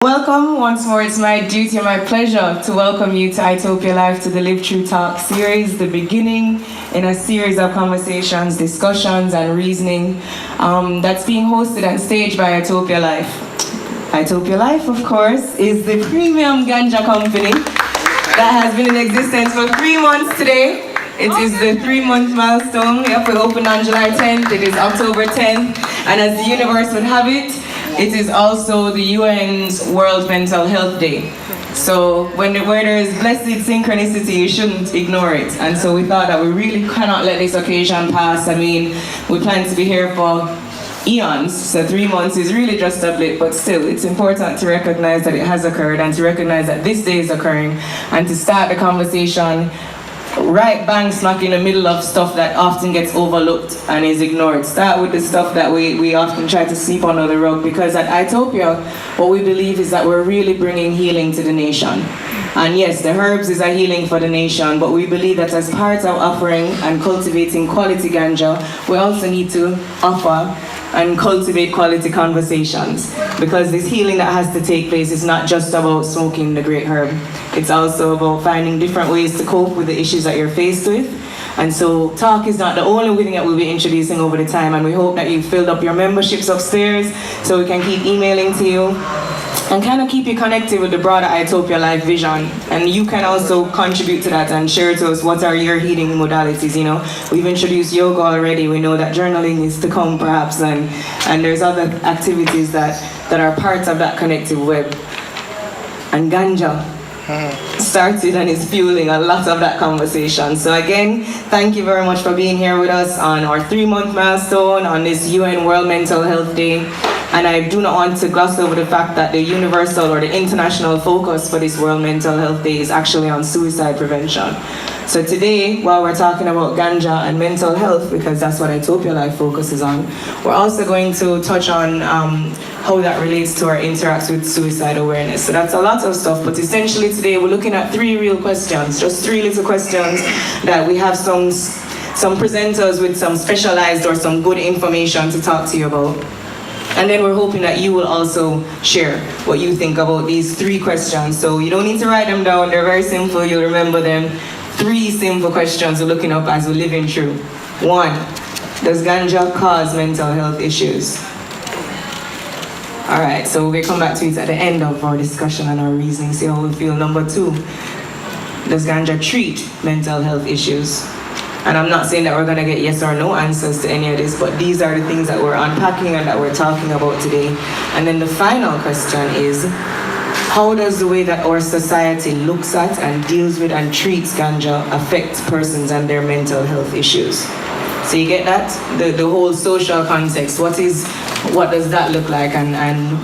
Welcome once more. It's my duty and my pleasure to welcome you to Utopia Life, to the 𝗟𝗚𝗙 Talks series, the beginning in a series of conversations, discussions, and reasoning that's being hosted and staged by Utopia Life. Utopia Life, of course, is the premium ganja company that has been in existence for 3 months today. It is the 3-month milestone. We opened on July 10th. It is October 10th. And as the universe would have it, it is also the UN's World Mental Health Day. So where there is blessed synchronicity, you shouldn't ignore it. And so we thought that we really cannot let this occasion pass. I mean, we plan to be here for eons, so 3 months is really just a blip, but still, it's important to recognize that it has occurred and to recognize that this day is occurring and to start the conversation right bang smack in the middle of stuff that often gets overlooked and is ignored. Start with the stuff that we often try to sweep under the rug, because at Utopia, what we believe is that we're really bringing healing to the nation. And yes, the herbs is a healing for the nation, but we believe that as part of offering and cultivating quality ganja, we also need to offer and cultivate quality conversations, because this healing that has to take place is not just about smoking the great herb. It's also about finding different ways to cope with the issues that you're faced with. And so talk is not the only thing that we'll be introducing over the time, and we hope that you've filled up your memberships upstairs so we can keep emailing to you and kind of keep you connected with the broader Utopia Life vision. And you can also contribute to that and share to us what are your healing modalities. You know, we've introduced yoga already. We know that journaling is to come perhaps, and there's other activities that are part of that connective web. And ganja started and is fueling a lot of that conversation. So again, thank you very much for being here with us on our 3-month milestone on this UN World Mental Health Day. And I do not want to gloss over the fact that the universal or the international focus for this World Mental Health Day is actually on suicide prevention. So today, while we're talking about ganja and mental health, because that's what Utopia Life focuses on, we're also going to touch on how that relates to our interacts with suicide awareness. So that's a lot of stuff, but essentially today we're looking at 3 real questions, just 3 little questions that we have some presenters with some specialized or some good information to talk to you about. And then we're hoping that you will also share what you think about these 3 questions. So you don't need to write them down, they're very simple, you'll remember them. 3 simple questions we're looking up as we're living through. 1, does ganja cause mental health issues? All right, so we'll come back to it at the end of our discussion and our reasoning, see how we feel. Number 2, does ganja treat mental health issues? And I'm not saying that we're gonna get yes or no answers to any of this, but these are the things that we're unpacking and that we're talking about today. And then the final question is, how does the way that our society looks at and deals with and treats ganja affect persons and their mental health issues? So you get that? The whole social context. What does that look like? And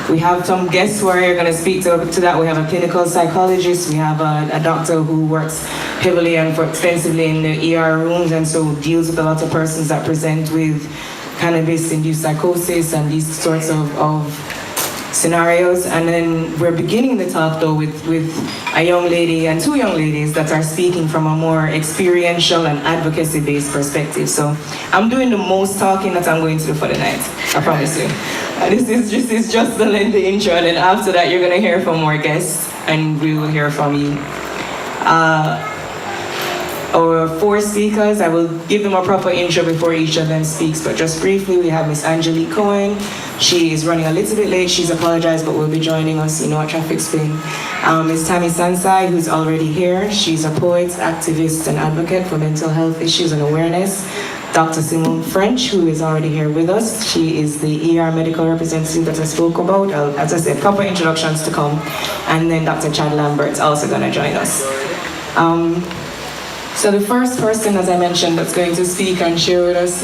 we have some guests who are here going to speak to that. We have a clinical psychologist. We have a doctor who works heavily and extensively in the ER rooms, and so deals with a lot of persons that present with cannabis-induced psychosis and these sorts of scenarios. And then we're beginning the talk though with a young lady and 2 young ladies that are speaking from a more experiential and advocacy-based perspective. So I'm doing the most talking that I'm going to do for the night, I promise you. This is just the lengthy intro, and then after that you're going to hear from more guests and we will hear from you. Our 4 speakers, I will give them a proper intro before each of them speaks, but just briefly, we have Miss Angelique Cohen. She is running a little bit late, she's apologized, but will be joining us, you know what traffic's been. Miss Tammy Sansai, who's already here. She's a poet, activist, and advocate for mental health issues and awareness. Dr. Simone French, who is already here with us. She is the ER medical representative that I spoke about. As I said, proper introductions to come. And then Dr. Chad Lambert's also gonna join us. So the first person, as I mentioned, that's going to speak and share with us,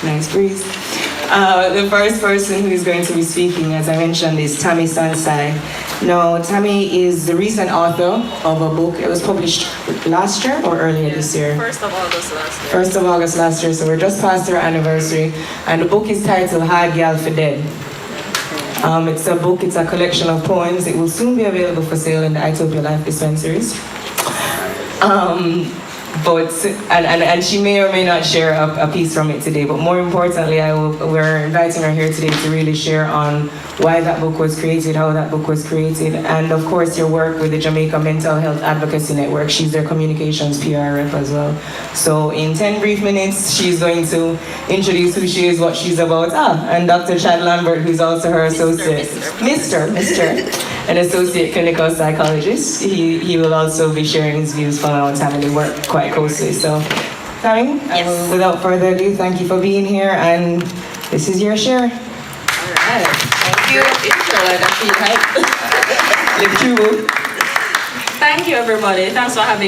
nice breeze. The first person who is going to be speaking, as I mentioned, is Tammy Sansai. Now, Tammy is the recent author of a book. It was published last year or earlier this year? 1st of August last year. 1st of August last year, so we're just past our anniversary. And the book is titled 𝗟𝗚𝗙 It's a book, it's a collection of poems. It will soon be available for sale in the Utopia Life dispensaries. But and she may or may not share a piece from it today. But more importantly, we're inviting her here today to really share on why that book was created, how that book was created, and of course your work with the Jamaica Mental Health Advocacy Network. She's their communications PR rep as well. So in 10 brief minutes, she's going to introduce who she is, what she's about. And Dr. Chad Lambert, who's also her associate, Mr. an associate clinical psychologist. He will also be sharing his views from our time, and they work quite closely. So, Tammy, Yes. Without further ado, thank you for being here, and this is your share. All right. Thank you. Live true. Thank you, everybody. Thanks for having me.